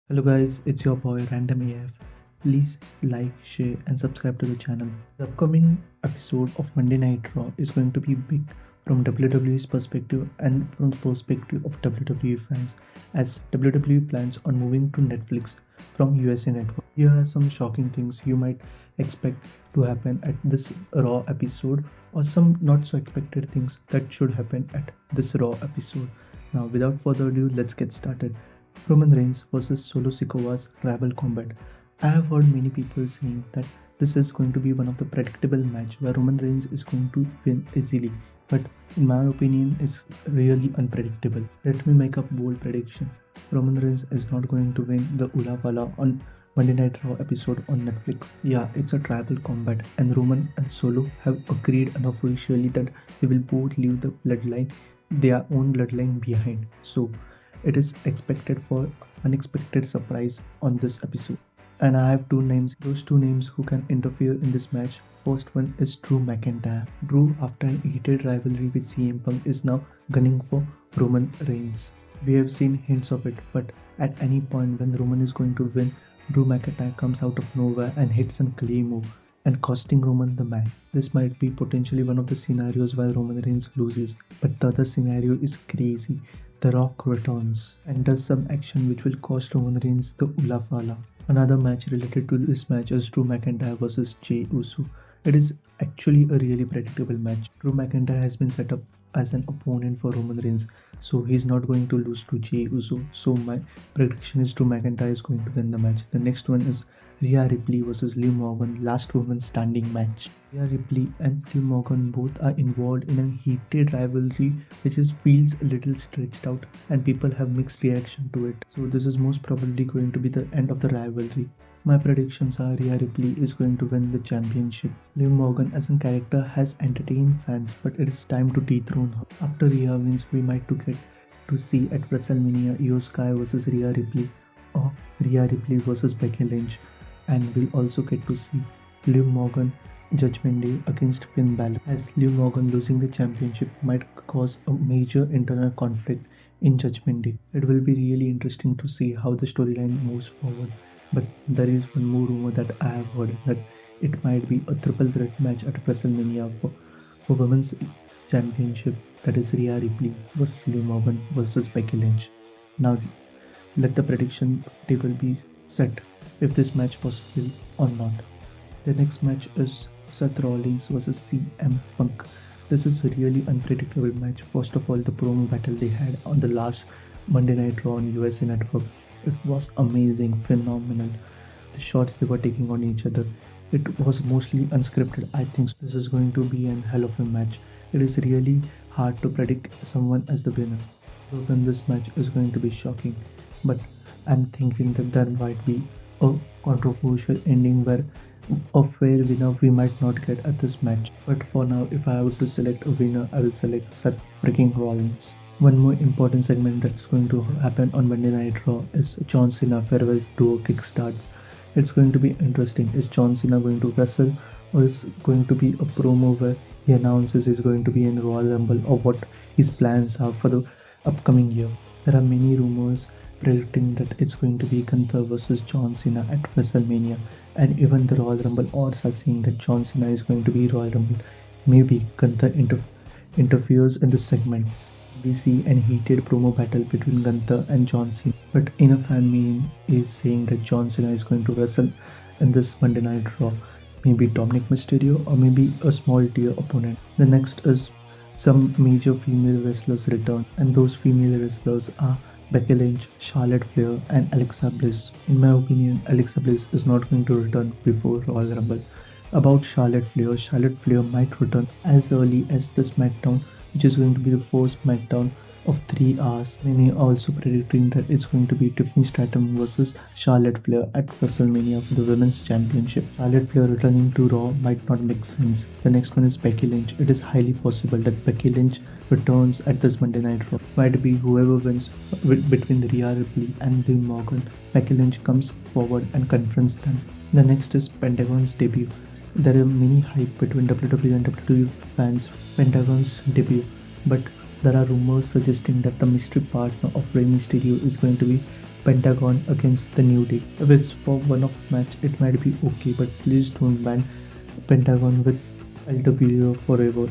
Hello guys, it's your boy Random AF. Please like, share and subscribe to the channel. The upcoming episode of Monday Night Raw is going to be big from WWE's perspective and from the perspective of WWE fans as WWE plans on moving to Netflix from USA Network. Here are some shocking things you might expect to happen at this Raw episode or some not so expected things that should happen at this Raw episode. Now without further ado, let's get started. Roman Reigns versus Solo Sikoa's rival combat. I have heard many people saying that this is going to be one of the predictable match where Roman Reigns is going to win easily, but in my opinion it's really unpredictable. Let me make a bold prediction. Roman Reigns is not going to win the Ula Wala on Monday Night Raw episode on Netflix. Yeah, it's a tribal combat and Roman and Solo have agreed unofficially that they will both leave the bloodline, their own bloodline behind. So it is expected for unexpected surprise on this episode. And I have two names, those two names who can interfere in this match. First one is Drew McIntyre. Drew, after an heated rivalry with CM Punk, is now gunning for Roman Reigns. We have seen hints of it, but at any point when Roman is going to win, Drew McIntyre comes out of nowhere and hits an claymore and costing Roman the match. This might be potentially one of the scenarios where Roman Reigns loses, but the other scenario is crazy. The Rock returns and does some action which will cost Roman Reigns the Ula Wala. Another match related to this match is Drew McIntyre versus Jey Uso. It is actually a really predictable match. Drew McIntyre has been set up as an opponent for Roman Reigns, so he's not going to lose to Jey Uso. So my prediction is Drew McIntyre is going to win the match. The next one is Rhea Ripley versus Liv Morgan, last woman standing match. Rhea Ripley and Liv Morgan both are involved in a heated rivalry which feels a little stretched out and people have mixed reaction to it. So this is most probably going to be the end of the rivalry. My predictions are Rhea Ripley is going to win the championship. Liv Morgan as a character has entertained fans, but it is time to dethrone her. After Rhea wins, we might get to see at WrestleMania Io Sky versus Rhea Ripley or Rhea Ripley versus Becky Lynch. And we'll also get to see Liv Morgan Judgment Day against Finn Balor, as Liv Morgan losing the championship might cause a major internal conflict in Judgment Day. It will be really interesting to see how the storyline moves forward. But there is one more rumor that I have heard that it might be a triple threat match at WrestleMania for Women's Championship, that is Rhea Ripley versus Liv Morgan versus Becky Lynch. Now let the prediction table be set if this match possible or not. The next match is Seth Rollins versus CM Punk. This is a really unpredictable match. First of all, the promo battle they had on the last Monday Night Raw on USA Network, it was amazing, phenomenal. The shots they were taking on each other, it was mostly unscripted. I think this is going to be an hell of a match. It is really hard to predict someone as the winner. When this match is going to be shocking, but I'm thinking that there might be a controversial ending where a fair winner we might not get at this match. But for now, if I were to select a winner, I will select Seth freaking Rollins. One more important segment that's going to happen on Monday Night Raw is John Cena farewell tour kickstarts. It's going to be interesting. Is John Cena going to wrestle, or is going to be a promo where he announces he's going to be in Royal Rumble, or what his plans are for the upcoming year? There are many rumors predicting that it's going to be Gunther versus John Cena at WrestleMania, and even the Royal Rumble odds are saying that John Cena is going to be Royal Rumble. Maybe Gunther interferes in this segment. We see an heated promo battle between Gunther and John Cena, but in a fan meme is saying that John Cena is going to wrestle in this Monday Night Raw. Maybe Dominic Mysterio or maybe a small tier opponent. The next is some major female wrestlers return, and those female wrestlers are Becky Lynch, Charlotte Flair and Alexa Bliss. In my opinion, Alexa Bliss is not going to return before Royal Rumble. About Charlotte Flair might return as early as the SmackDown, which is going to be the first SmackDown of 3 hours. Many are also predicting that it's going to be Tiffany Stratton versus Charlotte Flair at WrestleMania for the Women's Championship. Charlotte Flair returning to Raw might not make sense. The next one is Becky Lynch. It is highly possible that Becky Lynch returns at this Monday Night Raw. Might be whoever wins between Rhea Ripley and Liv Morgan. Becky Lynch comes forward and confronts them. The next is Pentagon's debut. There are many hype between WWE and WWE fans Pentagon's debut, but there are rumors suggesting that the mystery partner of Rey Mysterio is going to be Pentagon against the New Day. If it's for one-off match, it might be okay, but please don't ban Pentagon with LWO forever.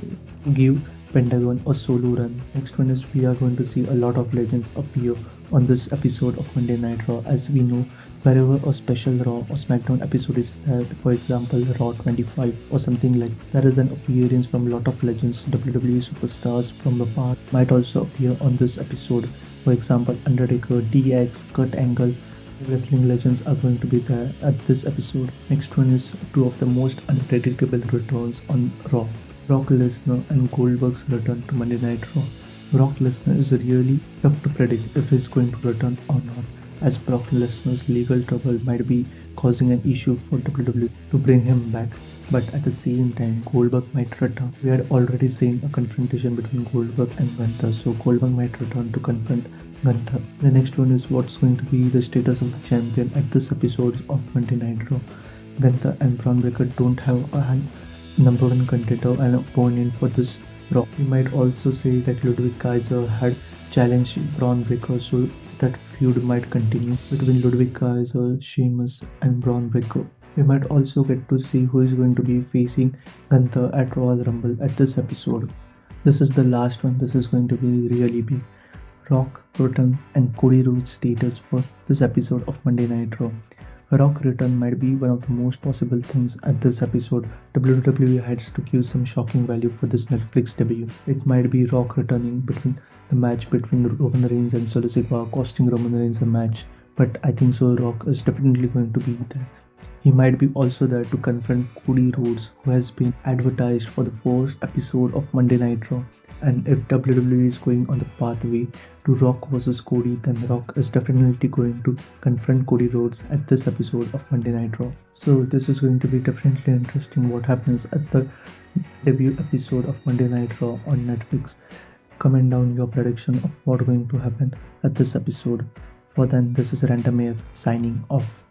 Give Pentagon a solo run. Next one is we are going to see a lot of legends appear on this episode of Monday Night Raw. As we know, wherever a special Raw or SmackDown episode is there, for example Raw 25 or something like, there is an appearance from a lot of legends, WWE superstars from the past might also appear on this episode. For example, Undertaker, DX, Kurt Angle, wrestling legends are going to be there at this episode. Next one is two of the most unpredictable returns on Raw. Brock Lesnar and Goldberg's return to Monday Night Raw. Brock Lesnar is really tough to predict if he's going to return or not, as Brock Lesnar's legal trouble might be causing an issue for WWE to bring him back. But at the same time, Goldberg might return. We had already seen a confrontation between Goldberg and Gunther, so Goldberg might return to confront Gunther. The next one is what's going to be the status of the champion at this episode of Monday Night Raw. Gunther and Braun Breaker don't have a number one contender and opponent for this Raw. We might also say that Ludwig Kaiser had challenged Braun Breaker, so that feud might continue between Ludwig Kaiser, Sheamus and Braun Breaker. We might also get to see who is going to be facing Gunther at Royal Rumble at this episode. This is the last one. This is going to be really big. Rock, return and Cody Rhodes status for this episode of Monday Night Raw. Rock return might be one of the most possible things at this episode. WWE has to give some shocking value for this Netflix debut. It might be Rock returning between the match between Roman Reigns and Solo Sikoa, costing Roman Reigns a match. But I think so Rock is definitely going to be there. He might be also there to confront Cody Rhodes, who has been advertised for the first episode of Monday Night Raw. And if WWE is going on the pathway to Rock versus Cody, then Rock is definitely going to confront Cody Rhodes at this episode of Monday Night Raw. So this is going to be definitely interesting what happens at the debut episode of Monday Night Raw on Netflix. Comment down your prediction of what's going to happen at this episode. For then, this is Random AF signing off.